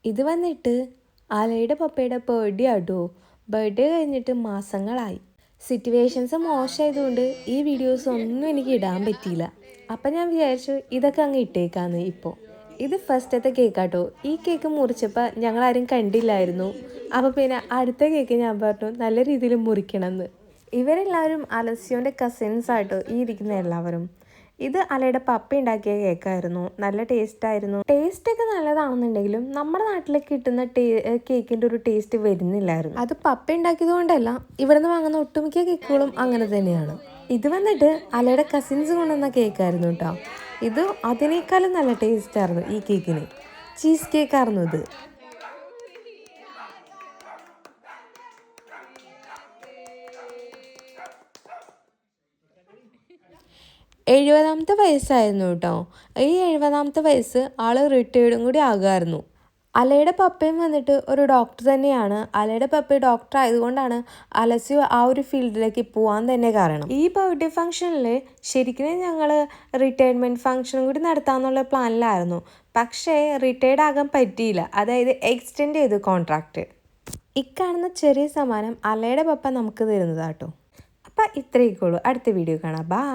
ഇത് വന്നിട്ട് അലയുടെ പപ്പയുടെ ബർത്ത്ഡേ ആട്ടോ. ബർത്ത്ഡേ കഴിഞ്ഞിട്ട് മാസങ്ങളായി. സിറ്റുവേഷൻസ് മോശമായതുകൊണ്ട് ഈ വീഡിയോസ് ഒന്നും എനിക്ക് ഇടാൻ പറ്റിയില്ല. അപ്പം ഞാൻ വിചാരിച്ചു ഇതൊക്കെ അങ്ങ് ഇട്ടേക്കാന്ന്. ഇപ്പോൾ ഇത് ഫസ്റ്റത്തെ കേക്കാട്ടോ. ഈ കേക്ക് മുറിച്ചപ്പോൾ ഞങ്ങളാരും കണ്ടില്ലായിരുന്നു. അപ്പോൾ പിന്നെ അടുത്ത കേക്ക് ഞാൻ പറഞ്ഞു നല്ല രീതിയിൽ മുറിക്കണമെന്ന്. ഇവരെല്ലാവരും അലസ്യോൻ്റെ കസിൻസ് ആട്ടോ ഈ ഇരിക്കുന്ന എല്ലാവരും. ഇത് അലയുടെ പപ്പ ഉണ്ടാക്കിയ കേക്കായിരുന്നു. നല്ല ടേസ്റ്റായിരുന്നു. ടേസ്റ്റൊക്കെ നല്ലതാണെന്നുണ്ടെങ്കിലും നമ്മുടെ നാട്ടിൽ കിട്ടുന്ന കേക്കിൻ്റെ ഒരു ടേസ്റ്റ് വരുന്നില്ലായിരുന്നു. അത് പപ്പ ഉണ്ടാക്കിയത് കൊണ്ടല്ല, ഇവിടുന്ന് വാങ്ങുന്ന ഒട്ടുമിക്ക കേക്കുകളും അങ്ങനെ തന്നെയാണ്. ഇത് വന്നിട്ട് അലയുടെ കസിൻസ് കൊണ്ടുവന്ന കേക്കായിരുന്നു കേട്ടോ. ഇത് അതിനേക്കാളും നല്ല ടേസ്റ്റായിരുന്നു ഈ കേക്കിന്. ചീസ് കേക്കായിരുന്നു ഇത്. 70ാമത്തെ വയസ്സായിരുന്നു കേട്ടോ. ഈ 70ാമത്തെ വയസ്സ് ആൾ റിട്ടയേർഡും കൂടി ആകുമായിരുന്നു. അലയുടെ പപ്പയും വന്നിട്ട് ഒരു ഡോക്ടർ തന്നെയാണ്. അലയുടെ പപ്പ ഡോക്ടർ ആയതുകൊണ്ടാണ് അലസ്യോ ആ ഒരു ഫീൽഡിലേക്ക് പോകാൻ തന്നെ കാരണം. ഈ ബർത്ത്ഡേ ഫംഗ്ഷനിൽ ശരിക്കും ഞങ്ങൾ റിട്ടയർമെൻറ്റ് ഫംഗ്ഷനും കൂടി നടത്താമെന്നുള്ള പ്ലാനിലായിരുന്നു. പക്ഷേ റിട്ടയർഡ് ആകാൻ പറ്റിയില്ല. അതായത് എക്സ്റ്റെൻഡ് ചെയ്തു കോൺട്രാക്റ്റ്. ഇക്കാണുന്ന ചെറിയ സമ്മാനം അലയുടെ പപ്പ നമുക്ക് തരുന്നതാട്ടോ. അപ്പം ഇത്രയൊക്കെ ഉള്ളൂ. അടുത്ത വീഡിയോ കാണാം. ബൈ.